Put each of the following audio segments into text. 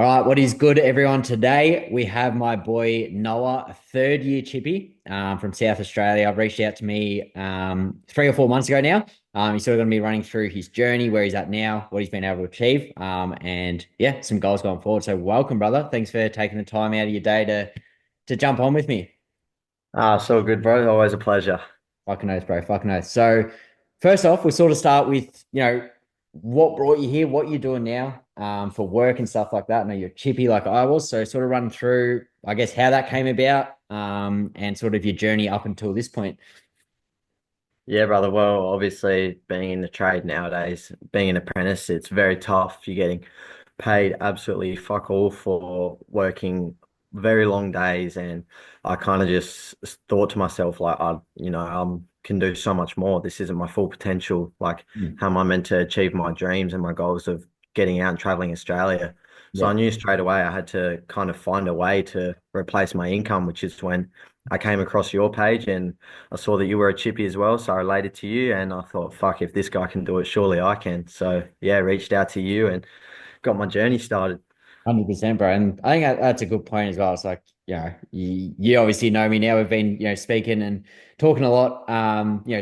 All right, what is good, everyone? Today we have my boy Noah, a third year chippy from South Australia. I've reached out to me 3 or 4 months ago now. He's sort of going to be running through his journey, where he's at now, what he's been able to achieve, and yeah, some goals going forward. So, welcome, brother. Thanks for taking the time out of your day to jump on with me. So good, bro. Always a pleasure. Fucking oath, bro. Fucking oath. So, first off, we'll sort of start with, what brought you here, what you're doing now, for work and stuff like that. I know you're chippy like I was. So, sort of run through, I guess, how that came about, and sort of your journey up until this point. Yeah, brother. Well, obviously, being in the trade nowadays, being an apprentice, it's very tough. You're getting paid absolutely fuck all for working very long days, and I kind of just thought to myself, like, I can do so much more. This isn't my full potential. Like, Mm. how am I meant to achieve my dreams and my goals of getting out and traveling Australia? So Yeah. I knew straight away I had to kind of find a way to replace my income, which is when I came across your page and I saw that you were a chippy as well, so I related to you and I thought, fuck, if this guy can do it, surely I can. So yeah, reached out to you and got my journey started. 100%, bro. And I think that's a good point as well. It's like, you obviously know me now. We've been, speaking and talking a lot,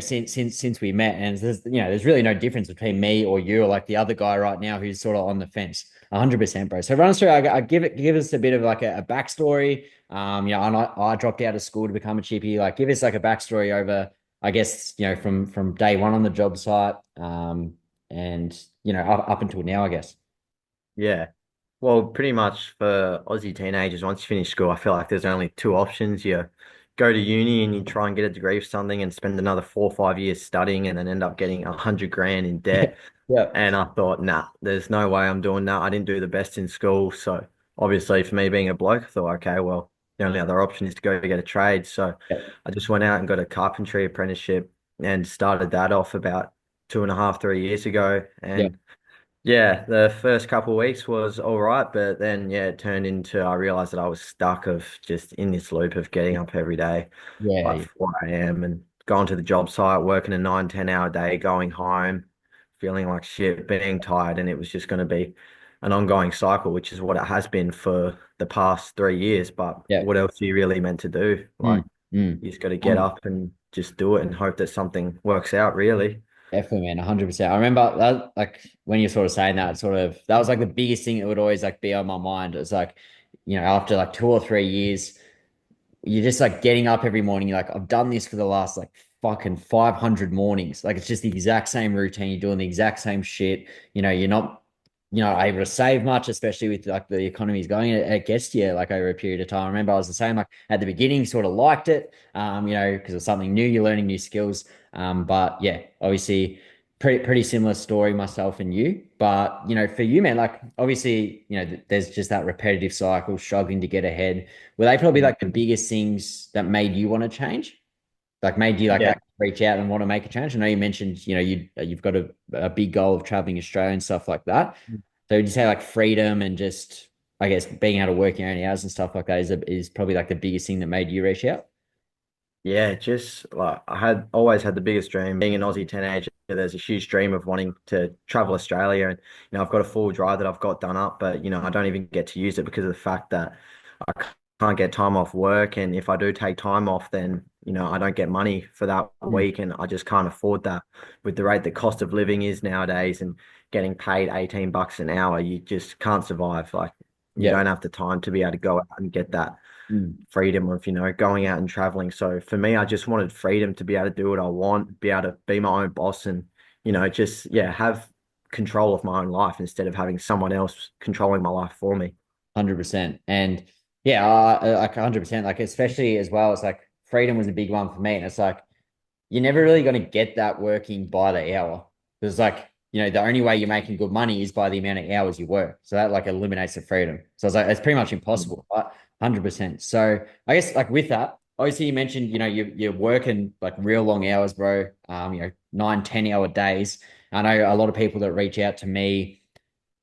since we met. And there's really no difference between me or you or like the other guy right now who's sort of on the fence. 100%, bro. So run us through. I give us a bit of like a backstory. And I dropped out of school to become a chippy. Like, give us like a backstory over, I guess, from day one on the job site, and up until now, I guess. Yeah. Well, pretty much for Aussie teenagers, once you finish school, I feel like there's only two options. You go to uni and you try and get a degree of something and spend another 4 or 5 years studying and then end up getting 100 grand in Yeah. debt. Yeah. And I thought, nah, there's no way I'm doing that. I didn't do the best in school. So obviously for me being a bloke, I thought, okay, well, the only other option is to go get a trade. So Yeah. I just went out and got a carpentry apprenticeship and started that off about 2.5, 3 years ago. Yeah. And yeah, the first couple of weeks was all right, but then yeah, it turned into I realized that I was stuck of just in this loop of getting up every day, like Yeah. 4 a.m. and going to the job site, working a 9, 10 hour day, going home, feeling like shit, being tired, and it was just going to be an ongoing cycle, which is what it has been for the past 3 years. But Yeah. what else are you really meant to do? Mm, Like mm. you just got to get 100 up and just do it and hope that something works out, really. Definitely, man. 100%. I remember that, like, when you're sort of saying that, that was like the biggest thing that would always like be on my mind. It's like, after like 2 or 3 years, you're just like getting up every morning. You're like, I've done this for the last like fucking 500 mornings. Like, it's just the exact same routine. You're doing the exact same shit. You're not, able to save much, especially with like the economy's going. It gets to you like over a period of time. I remember I was the same. Like at the beginning, sort of liked it, because it's something new. You're learning new skills. But yeah, obviously, pretty similar story myself and you. But for you, man, like obviously, there's just that repetitive cycle, struggling to get ahead. Were they probably like the biggest things that made you want to change? Like made you like Yeah. actually reach out and want to make a change? I know you mentioned, you've got a big goal of traveling Australia and stuff like that. So would you say like freedom and just, I guess, being able to work your own hours and stuff like that is probably like the biggest thing that made you reach out? Yeah, just like I had always had the biggest dream being an Aussie teenager. There's a huge dream of wanting to travel Australia, and I've got a full drive that I've got done up, but I don't even get to use it because of the fact that I can't get time off work, and if I do take time off, then I don't get money for that Mm. week, and I just can't afford that with the rate the cost of living is nowadays, and getting paid $18 an hour, you just can't survive. Like you Yeah. don't have the time to be able to go out and get that Mm. freedom of, going out and traveling. So for me, I just wanted freedom to be able to do what I want, be able to be my own boss and, just, yeah, have control of my own life instead of having someone else controlling my life for me. 100%. And yeah, like 100%, like especially as well, it's like freedom was a big one for me. And it's like, you're never really going to get that working by the hour. Because like, the only way you're making good money is by the amount of hours you work. So that like eliminates the freedom. So it's like it's pretty much impossible, but 100%. So I guess like with that, obviously you mentioned, you're working like real long hours, bro. 9, 10 hour days. I know a lot of people that reach out to me,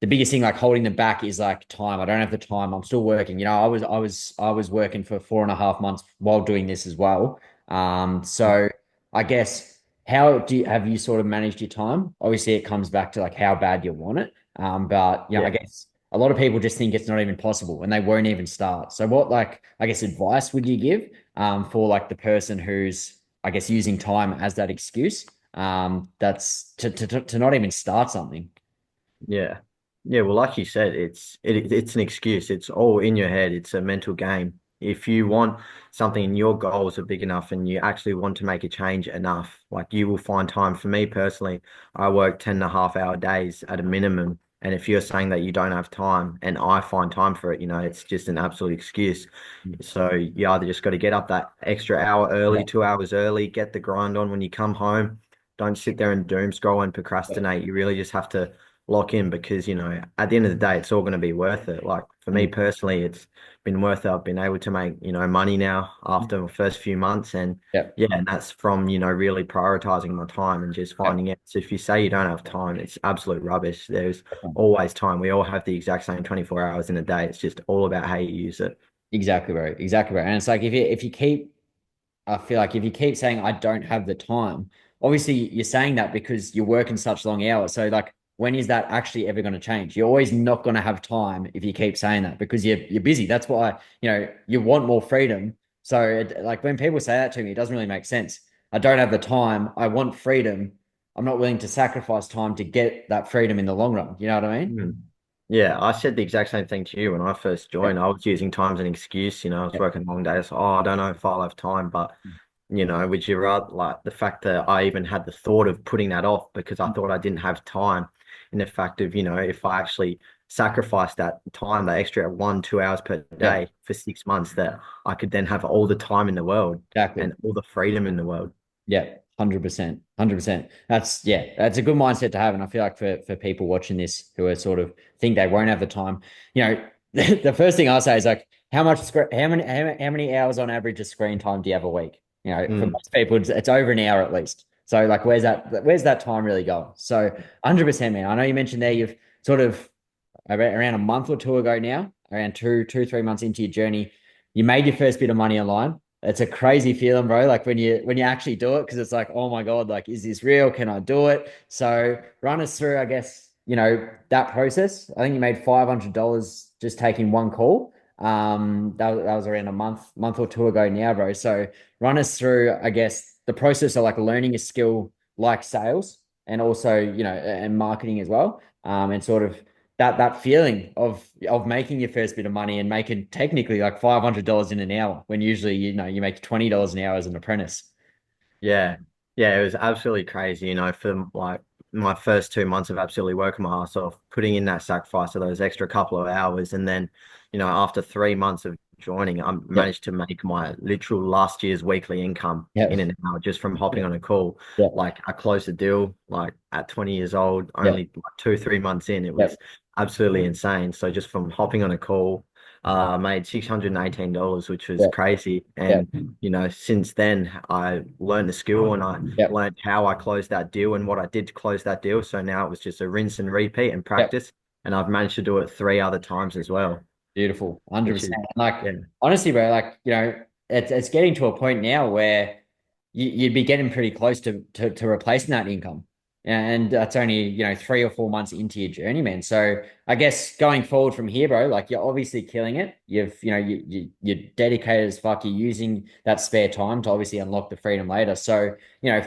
the biggest thing like holding them back is like time. I don't have the time. I'm still working. I was working for 4.5 months while doing this as well. So I guess how have you sort of managed your time? Obviously, it comes back to like how bad you want it. But I Yeah. guess a lot of people just think it's not even possible and they won't even start. So what like I guess advice would you give for like the person who's I guess using time as that excuse that's to not even start something? Yeah. Yeah, well, like you said, it's an excuse. It's all in your head. It's a mental game. If you want something and your goals are big enough and you actually want to make a change enough, like you will find time. For me personally, I work 10.5 hour days at a minimum. And if you're saying that you don't have time and I find time for it, it's just an absolute excuse. So you either just got to get up that extra hour Yeah, early, 2 hours early, get the grind on when you come home. Don't sit there and doom scroll and yeah, procrastinate. You really just have to lock in because, at the end of the day, it's all going to be worth it. Like for me mm, personally, it's been worth it. I've been able to make, money now after the first few months. And yeah, yeah, and that's from, really prioritizing my time and just yeah. finding it. So if you say you don't have time, it's absolute rubbish. There's always time. We all have the exact same 24 hours in a day. It's just all about how you use it. Exactly, bro. Exactly, bro. And it's like if you keep I feel like if you keep saying I don't have the time, obviously you're saying that because you're working such long hours. So like when is that actually ever going to change? You're always not going to have time if you keep saying that because you're busy. That's why, you want more freedom. So like when people say that to me, it doesn't really make sense. I don't have the time. I want freedom. I'm not willing to sacrifice time to get that freedom in the long run. You know what I mean? Mm. Yeah, I said the exact same thing to you when I first Yeah. joined. I was using time as an excuse, I was Yeah. working long days. Oh, I don't know if I'll have time, but would you rather like the fact that I even had the thought of putting that off because I thought I didn't have time, and the fact of, if I actually sacrificed that time, that extra 1, 2 hours per Yeah. day for 6 months, that I could then have all the time in the world Exactly. and all the freedom in the world. Yeah, 100%. 100%. That's a good mindset to have. And I feel like for people watching this who are sort of think they won't have the time, the first thing I say is like, how many hours on average of screen time do you have a week? For Mm. most people, it's over an hour at least. So like, where's that time really going? So 100%, man. I know you mentioned there you've sort of around a month or two ago now, around 3 months into your journey, you made your first bit of money online. It's a crazy feeling, bro. Like when you actually do it, because it's like, oh my God, like, is this real? Can I do it? So run us through, I guess, that process. I think you made $500 just taking one call. That was around a month or two ago now, bro. So run us through, I guess, the process of like learning a skill like sales and also, and marketing as well. And sort of that feeling of making your first bit of money and making technically like $500 in an hour when usually you make $20 an hour as an apprentice. Yeah. Yeah, it was absolutely crazy, for like my first 2 months of absolutely working my ass off, putting in that sacrifice of those extra couple of hours. And then, after 3 months of joining, I Yep. managed to make my literal last year's weekly income in Yep. an hour just from hopping Yep. on a call. Yep. Like I closed a deal like at 20 years old, Yep. only like 2, 3 months in. It Yep. was absolutely insane. So just from hopping on a call, I made $618, which was Yep. crazy. Yep. And since then, I learned the skill and I Yep. learned how I closed that deal and what I did to close that deal. So now it was just a rinse and repeat and Yep. practice. And I've managed to do it 3 other times as well, Beautiful. which is, 100%. Like, yeah, honestly, bro, like, it's getting to a point now where you'd be getting pretty close to replacing that income. And that's only, 3 or 4 months into your journey, man. So I guess going forward from here, bro, like you're obviously killing it. You're dedicated as fuck. You're using that spare time to obviously unlock the freedom later. So,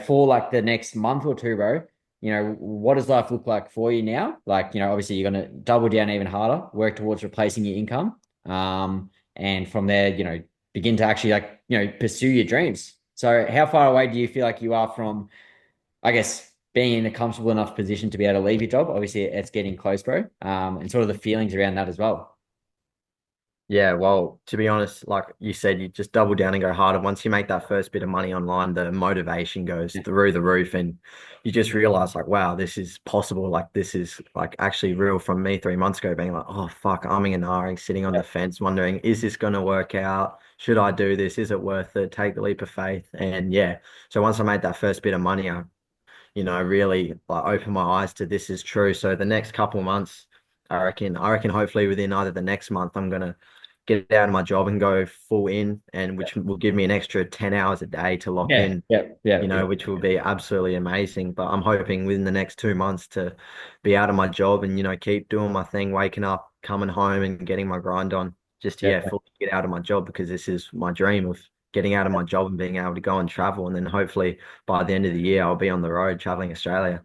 for like the next month or two, bro, what does life look like for you now? Like, obviously you're going to double down even harder, work towards replacing your income. And from there, begin to actually like, pursue your dreams. So how far away do you feel like you are from, I guess, being in a comfortable enough position to be able to leave your job? Obviously, it's getting close, bro. And sort of the feelings around that as well. yeah. Well, to be honest, like you said, you just double down and go harder. Once you make that first bit of money online, the motivation goes Yeah, through the roof, and you just realize, like, wow, this is possible. Like, this is like actually real from me 3 months ago, being like, oh, fuck, umming and ahhing, sitting on yeah, the fence, wondering, is this going to work out? Should I do this? Is it worth it? Take the leap of faith. And yeah, so once I made that first bit of money, I really like open my eyes to this is true. So the next couple of months, I reckon hopefully within either the next month, I'm gonna get out of my job and go full in, and which will give me an extra 10 hours a day to lock yeah, in, yeah, yeah, which will be absolutely amazing. But I'm hoping within the next 2 months to be out of my job and, keep doing my thing, waking up coming home and getting my grind on, just to, yeah, Definitely. fully get out of my job because this is my dream of getting out of my job and being able to go and travel. And then hopefully by the end of the year, I'll be on the road traveling Australia.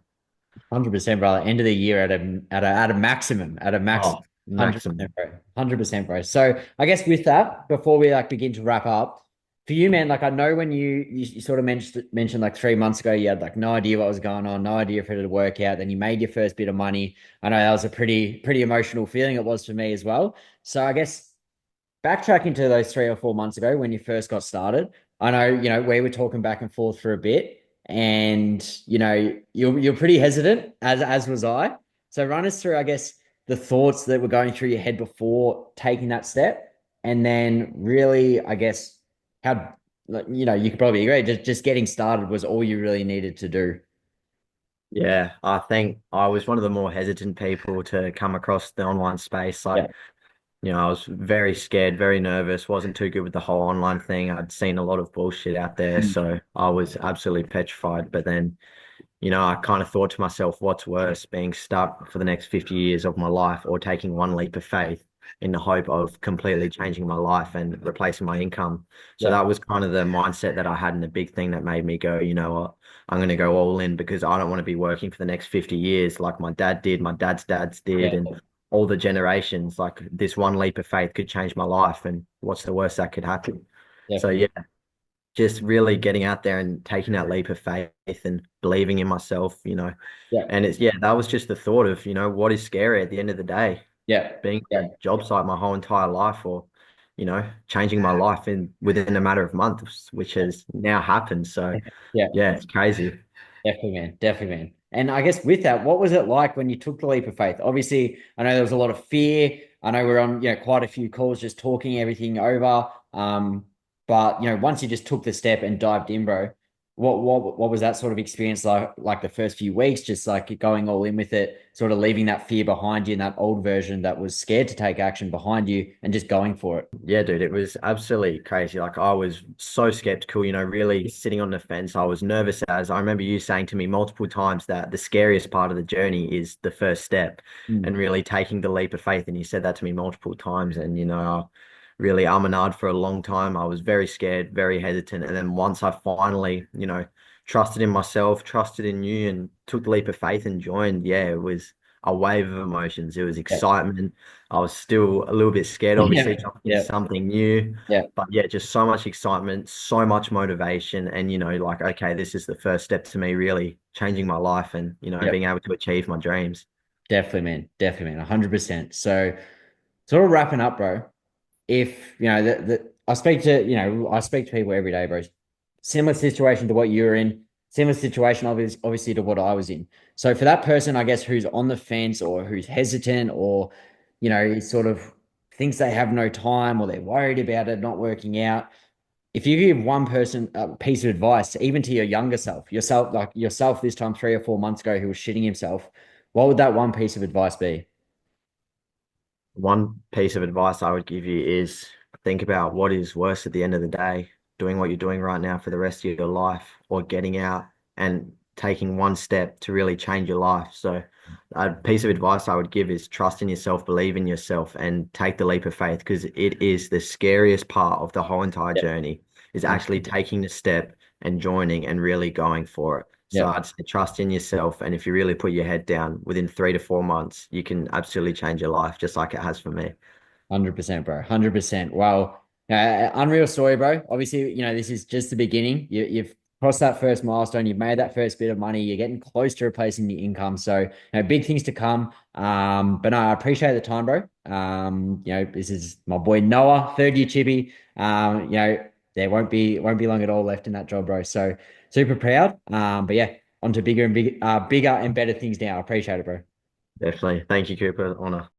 100%, brother. End of the year at a maximum, at a maximum. Oh, 100%, maximum. bro. 100%, bro. So I guess with that, before we like begin to wrap up, for you, man, like I know when you sort of mentioned like 3 months ago, you had like no idea what was going on, no idea if it would work out. Then you made your first bit of money. I know that was a pretty emotional feeling. It was for me as well. So I guess backtracking to those 3 or 4 months ago when you first got started, I know, we were talking back and forth for a bit, and you're pretty hesitant, as was I. So run us through, I guess, the thoughts that were going through your head before taking that step, and then really, I guess, how like, you could probably agree, just getting started was all you really needed to do. Yeah, I think I was one of the more hesitant people to come across the online space. Yeah. Like, I was very scared, very nervous, wasn't too good with the whole online thing. I'd seen a lot of bullshit out there, Mm. so I was absolutely petrified. But then, I kind of thought to myself, what's worse, being stuck for the next 50 years of my life or taking one leap of faith in the hope of completely changing my life and replacing my income? So Yeah. that was kind of the mindset that I had, and the big thing that made me go, you know what, I'm going to go all in because I don't want to be working for the next 50 years like my dad did, my dad's dads did, Yeah. and all the generations. Like this one leap of faith could change my life, and what's the worst that could happen? So Definitely. yeah, just really getting out there and taking that leap of faith and believing in myself. Yeah. And it's, yeah, that was just the thought of, what is scary at the end of the day, Yeah. being Yeah. on a job site my whole entire life, or, changing my life in within a matter of months, which has now happened. So Yeah. yeah, it's crazy. Definitely, man. Definitely, man. And I guess with that, what was it like when you took the leap of faith? Obviously, I know there was a lot of fear. I know we're on, quite a few calls just talking everything over. But once you just took the step and dived in, bro, what was that sort of experience like the first few weeks, just like going all in with it, sort of leaving that fear behind you and that old version that was scared to take action behind you and just going for it. Yeah, dude, it was absolutely crazy. Like I was so skeptical, really sitting on the fence. I was nervous as I remember you saying to me multiple times that the scariest part of the journey is the first step Mm. and really taking the leap of faith. And you said that to me multiple times. And, I really arm for a long time. I was very scared, very hesitant. And then once I finally, trusted in myself, trusted in you, and took the leap of faith and joined, yeah, it was a wave of emotions. It was Yeah. excitement. I was still a little bit scared, obviously, Yeah. jumping into Yeah. something new. Yeah. But yeah, just so much excitement, so much motivation. And, like, okay, this is the first step to me really changing my life and, Yeah. being able to achieve my dreams. Definitely, man. Definitely, man. 100%. So, sort of wrapping up, bro. If I speak to people every day, bro. Similar situation to what you're in, similar situation, obviously to what I was in. So for that person, I guess who's on the fence or who's hesitant or sort of thinks they have no time or they're worried about it not working out. If you give one person a piece of advice, even to your younger self, like yourself this time 3 or 4 months ago, who was shitting himself, what would that one piece of advice be? One piece of advice I would give you is think about what is worse at the end of the day, doing what you're doing right now for the rest of your life, or getting out and taking one step to really change your life. So, a piece of advice I would give is trust in yourself, believe in yourself, and take the leap of faith because it is the scariest part of the whole entire Yeah. journey is actually taking the step and joining and really going for it. So Yeah. I'd say trust in yourself. And if you really put your head down within 3 to 4 months, you can absolutely change your life, just like it has for me. 100%, bro. 100%. Well, unreal story, bro. Obviously, this is just the beginning. You've crossed that first milestone. You've made that first bit of money. You're getting close to replacing the income. So, big things to come. But no, I appreciate the time, bro. This is my boy Noah, third year Chippy. There won't be long at all left in that job, bro. So super proud. But yeah, on to bigger and bigger and better things now. I appreciate it, bro. Definitely. Thank you, Cooper. Honor.